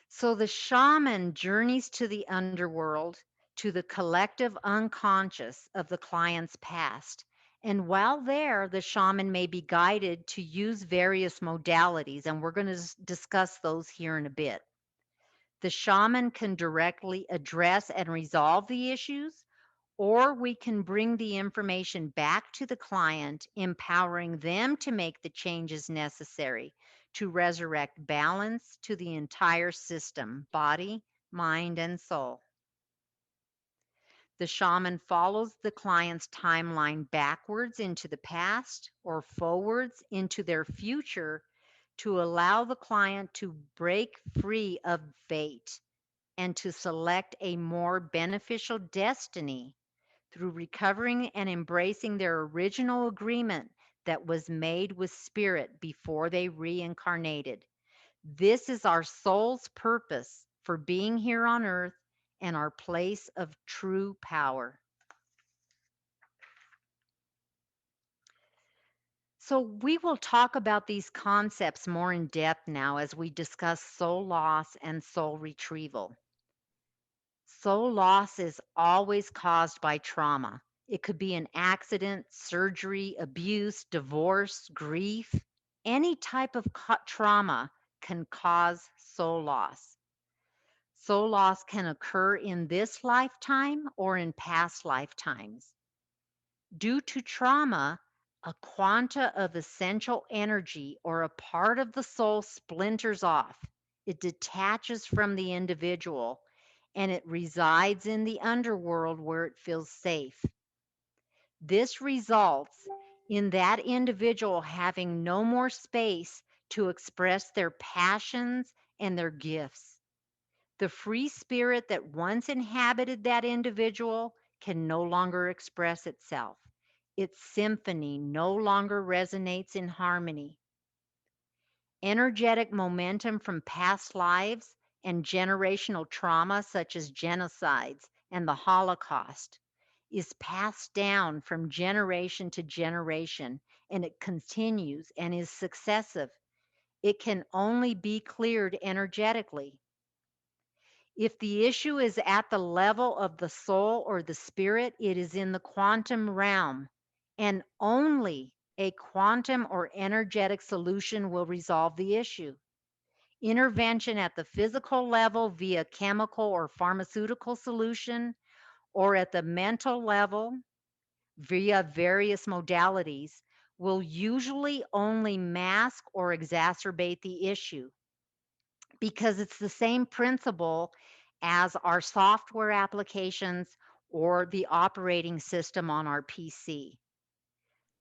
So the shaman journeys to the underworld, to the collective unconscious of the client's past. And while there, the shaman may be guided to use various modalities, and we're going to discuss those here in a bit. The shaman can directly address and resolve the issues, or we can bring the information back to the client, empowering them to make the changes necessary to resurrect balance to the entire system, body, mind, and soul. The shaman follows the client's timeline backwards into the past or forwards into their future to allow the client to break free of fate and to select a more beneficial destiny through recovering and embracing their original agreement that was made with spirit before they reincarnated. This is our soul's purpose for being here on earth and our place of true power. So, we will talk about these concepts more in depth now as we discuss soul loss and soul retrieval. Soul loss is always caused by trauma. It could be an accident, surgery, abuse, divorce, grief. Any type of trauma can cause soul loss. Soul loss can occur in this lifetime or in past lifetimes. Due to trauma, a quanta of essential energy or a part of the soul splinters off. It detaches from the individual and it resides in the underworld where it feels safe. This results in that individual having no more space to express their passions and their gifts. The free spirit that once inhabited that individual can no longer express itself. Its symphony no longer resonates in harmony. Energetic momentum from past lives and generational trauma, such as genocides and the Holocaust, is passed down from generation to generation, and it continues and is successive. It can only be cleared energetically. If the issue is at the level of the soul or the spirit, it is in the quantum realm, and only a quantum or energetic solution will resolve the issue. Intervention at the physical level via chemical or pharmaceutical solution, or at the mental level via various modalities, will usually only mask or exacerbate the issue because it's the same principle as our software applications or the operating system on our PC.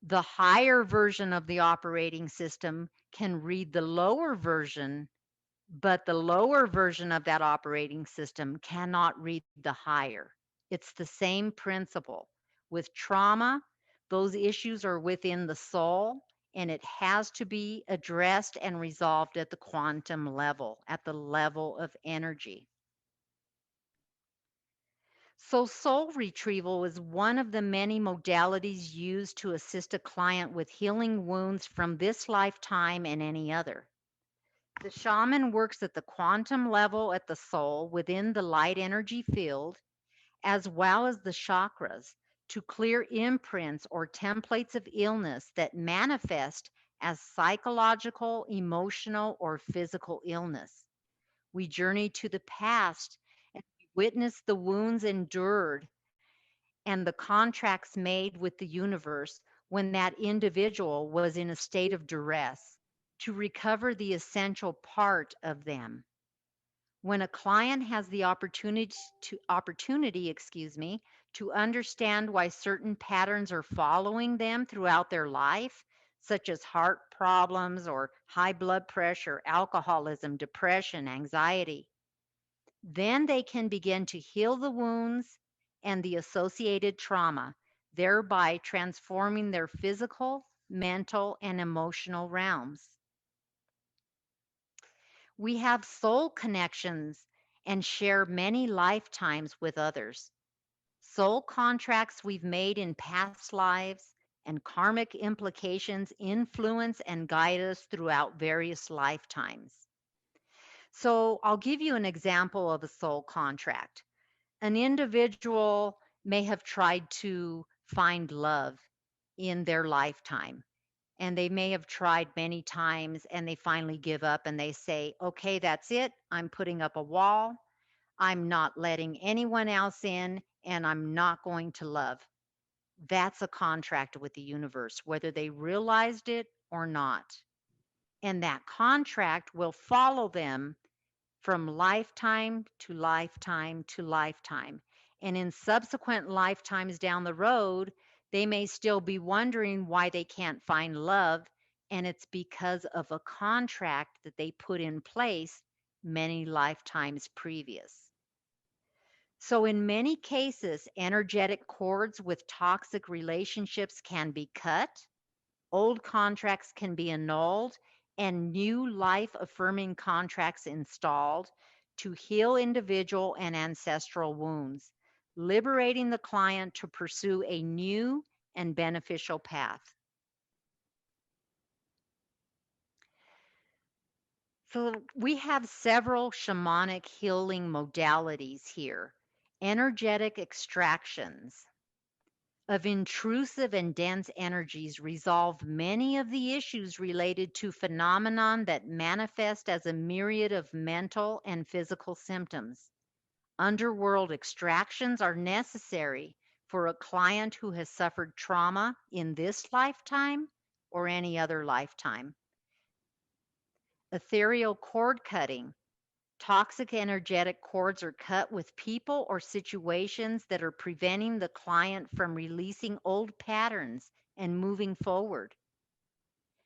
The higher version of the operating system can read the lower version, but the lower version of that operating system cannot read the higher. It's the same principle. With trauma, those issues are within the soul, and it has to be addressed and resolved at the quantum level, at the level of energy. So, soul retrieval is one of the many modalities used to assist a client with healing wounds from this lifetime and any other. The shaman works at the quantum level at the soul within the light energy field, as well as the chakras, to clear imprints or templates of illness that manifest as psychological, emotional, or physical illness. We journey to the past and witness the wounds endured and the contracts made with the universe when that individual was in a state of duress to recover the essential part of them. When a client has the opportunity, to understand why certain patterns are following them throughout their life, such as heart problems or high blood pressure, alcoholism, depression, anxiety, then they can begin to heal the wounds and the associated trauma, thereby transforming their physical, mental, and emotional realms. We have soul connections and share many lifetimes with others. Soul contracts we've made in past lives and karmic implications influence and guide us throughout various lifetimes. So, I'll give you an example of a soul contract. An individual may have tried to find love in their lifetime, and they may have tried many times and they finally give up and they say, okay, that's it. I'm putting up a wall. I'm not letting anyone else in, and I'm not going to love. That's a contract with the universe, whether they realized it or not. And that contract will follow them from lifetime to lifetime to lifetime. And in subsequent lifetimes down the road, they may still be wondering why they can't find love. And it's because of a contract that they put in place many lifetimes previous. So, in many cases, energetic cords with toxic relationships can be cut, old contracts can be annulled, and new life affirming contracts installed to heal individual and ancestral wounds, liberating the client to pursue a new and beneficial path. So, we have several shamanic healing modalities here. Energetic extractions of intrusive and dense energies resolve many of the issues related to phenomenon that manifest as a myriad of mental and physical symptoms. Underworld extractions are necessary for a client who has suffered trauma in this lifetime or any other lifetime. Ethereal cord cutting. Toxic energetic cords are cut with people or situations that are preventing the client from releasing old patterns and moving forward.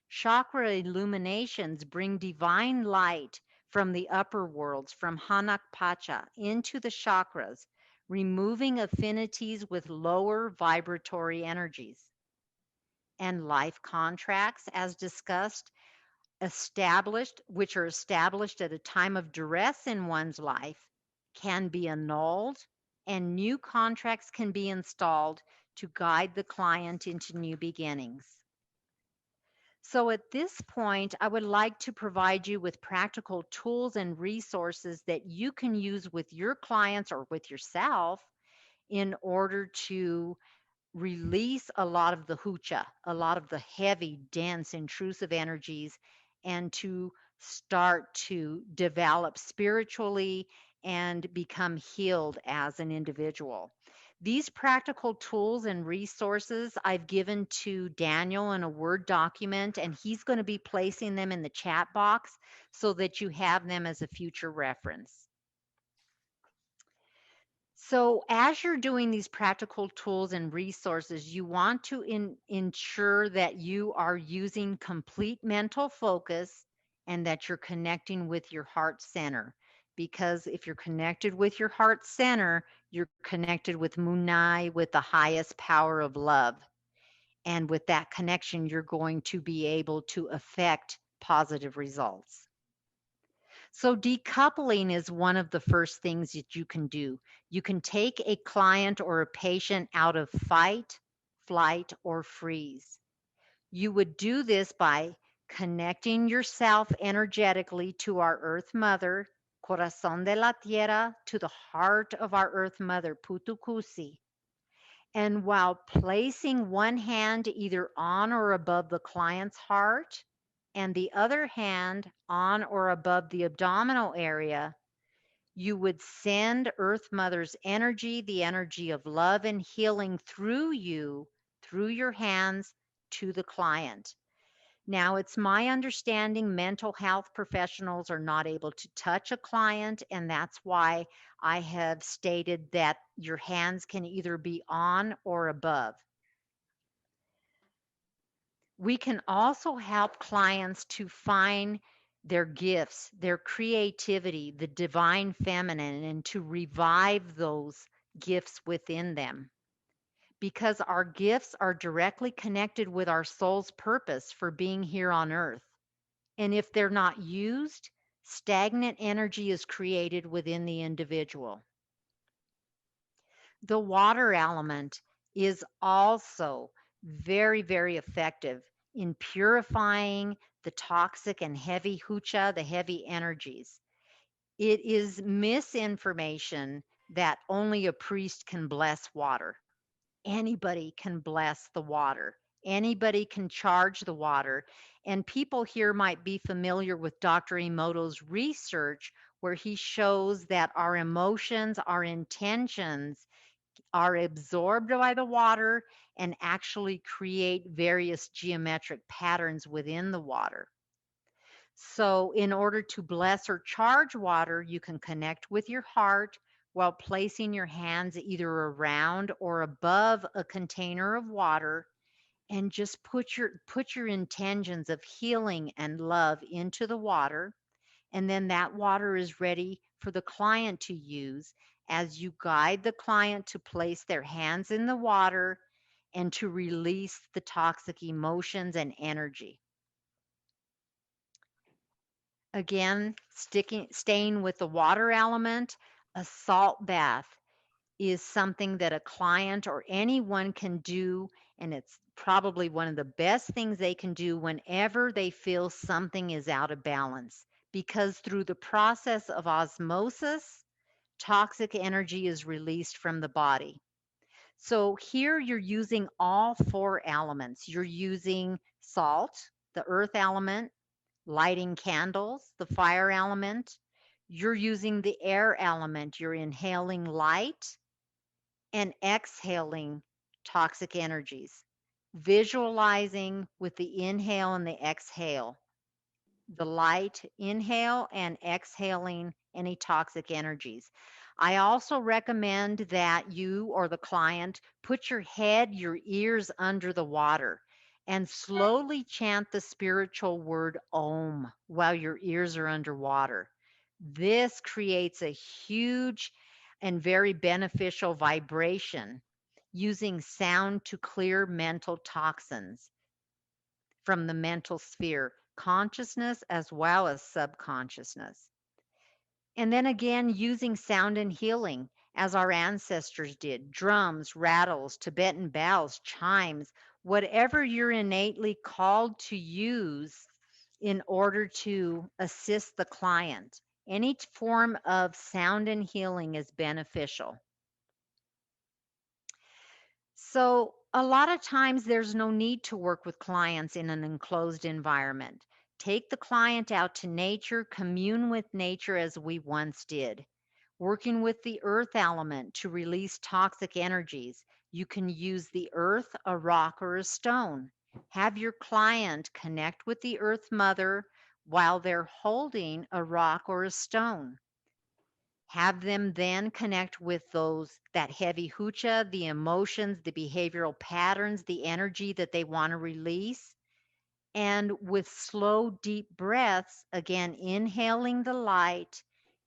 Chakra illuminations bring divine light from the upper worlds, from Hanak Pacha, into the chakras, removing affinities with lower vibratory energies. And life contracts, as discussed, which are established at a time of duress in one's life, can be annulled, and new contracts can be installed to guide the client into new beginnings. So, at this point, I would like to provide you with practical tools and resources that you can use with your clients or with yourself in order to release a lot of the hucha, a lot of the heavy, dense, intrusive energies, and to start to develop spiritually and become healed as an individual. These practical tools and resources I've given to Daniel in a Word document, and he's going to be placing them in the chat box so that you have them as a future reference. So, as you're doing these practical tools and resources, you want to ensure that you are using complete mental focus and that you're connecting with your heart center. Because if you're connected with your heart center, you're connected with Munai, with the highest power of love. And with that connection, you're going to be able to affect positive results. So, decoupling is one of the first things that you can do. You can take a client or a patient out of fight, flight, or freeze. You would do this by connecting yourself energetically to our Earth Mother, Corazón de la Tierra, to the heart of our Earth Mother, Putukusi. And while placing one hand either on or above the client's heart and the other hand on or above the abdominal area, you would send Earth Mother's energy, the energy of love and healing through you, through your hands to the client. Now, it's my understanding mental health professionals are not able to touch a client, and that's why I have stated that your hands can either be on or above. We can also help clients to find their gifts, their creativity, the divine feminine, and to revive those gifts within them. because our gifts are directly connected with our soul's purpose for being here on earth. And if they're not used, stagnant energy is created within the individual. The water element is also very, very effective in purifying the toxic and heavy hucha, the heavy energies. It is misinformation that only a priest can bless water. Anybody can bless the water. Anybody can charge the water. And people here might be familiar with Dr. Emoto's research, where he shows that our emotions, our intentions are absorbed by the water and actually create various geometric patterns within the water. So, in order to bless or charge water, you can connect with your heart while placing your hands either around or above a container of water, and just put your intentions of healing and love into the water, and then that water is ready for the client to use as you guide the client to place their hands in the water and to release the toxic emotions and energy. Again, staying with the water element, a salt bath is something that a client or anyone can do, and it's probably one of the best things they can do whenever they feel something is out of balance. Because through the process of osmosis, toxic energy is released from the body. So here you're using all four elements. You're using salt, the earth element, lighting candles, the fire element. You're using the air element. You're inhaling light and exhaling toxic energies, visualizing with the inhale and the exhale, the light inhale and exhaling any toxic energies. I also recommend that you or the client put your head, your ears under the water and slowly chant the spiritual word Om while your ears are underwater. This creates a huge and very beneficial vibration using sound to clear mental toxins from the mental sphere, consciousness as well as subconsciousness. And then again, using sound and healing as our ancestors did, drums, rattles, Tibetan bells, chimes, whatever you're innately called to use in order to assist the client. Any form of sound and healing is beneficial. So, a lot of times there's no need to work with clients in an enclosed environment. Take the client out to nature, commune with nature as we once did. Working with the earth element to release toxic energies. You can use the earth, a rock, or a stone. Have your client connect with the earth mother while they're holding a rock or a stone. Have them then connect with those that heavy hucha, the emotions, the behavioral patterns, the energy that they want to release. And with slow, deep breaths, again, inhaling the light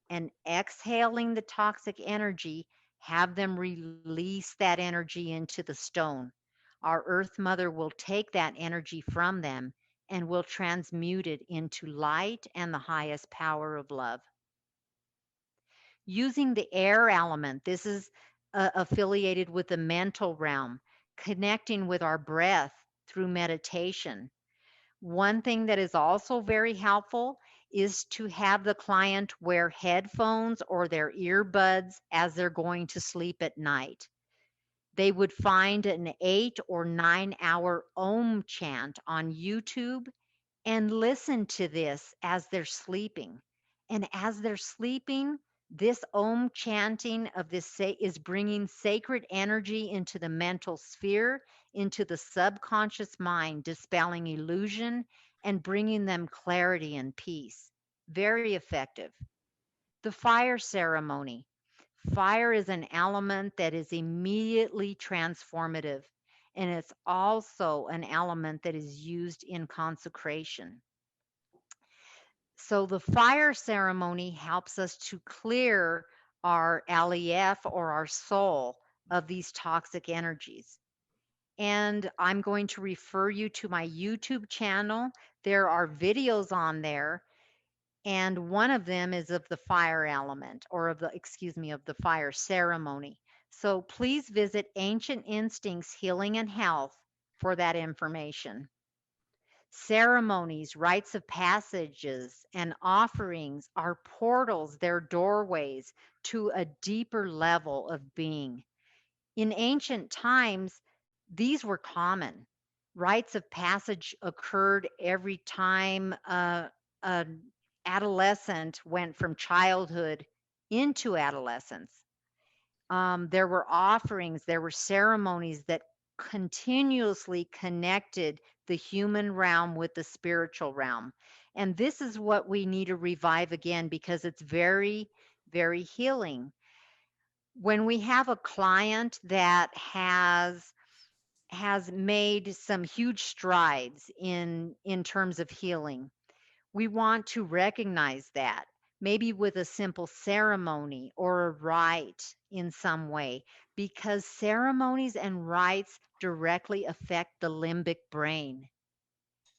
and exhaling the toxic energy, have them release that energy into the stone. Our Earth Mother will take that energy from them and will transmute it into light and the highest power of love. Using the air element, this is affiliated with the mental realm, connecting with our breath through meditation. One thing that is also very helpful is to have the client wear headphones or their earbuds as they're going to sleep at night. They would find an 8 or 9 hour Om chant on YouTube and listen to this as they're sleeping. And as they're sleeping, this Om chanting of this is bringing sacred energy into the mental sphere, into the subconscious mind, dispelling illusion and bringing them clarity and peace. Very effective. The fire ceremony. Fire is an element that is immediately transformative, and it's also an element that is used in consecration. So the fire ceremony helps us to clear our LEF or our soul of these toxic energies. And I'm going to refer you to my YouTube channel. There are videos on there, and one of them is of the fire element, or of the, excuse me, of the fire ceremony. So please visit Ancient Instincts Healing and Health for that information. Ceremonies, rites of passages, and offerings are portals, they're doorways to a deeper level of being. In ancient times, these were common. Rites of passage occurred every time an adolescent went from childhood into adolescence. There were offerings, there were ceremonies that continuously connected the human realm with the spiritual realm. And this is what we need to revive again because it's very, very healing. When we have a client that has made some huge strides in terms of healing, we want to recognize that, maybe with a simple ceremony or a rite in some way, because ceremonies and rites directly affect the limbic brain.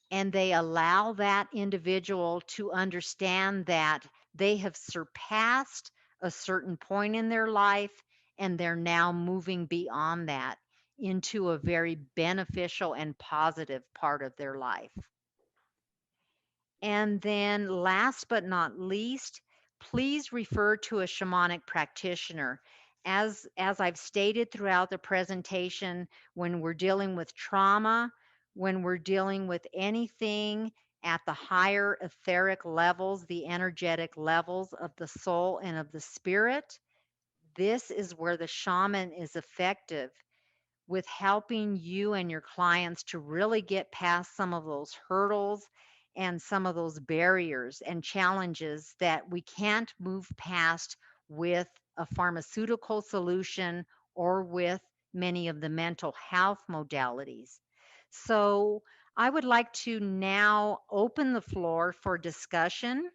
And they allow that individual to understand that they have surpassed a certain point in their life and they're now moving beyond that into a very beneficial and positive part of their life. And then last but not least, please refer to a shamanic practitioner. As I've stated throughout the presentation, when we're dealing with trauma, when we're dealing with anything at the higher etheric levels, the energetic levels of the soul and of the spirit, this is where the shaman is effective with helping you and your clients to really get past some of those hurdles and some of those barriers and challenges that we can't move past with a pharmaceutical solution or with many of the mental health modalities. So, I would like to now open the floor for discussion.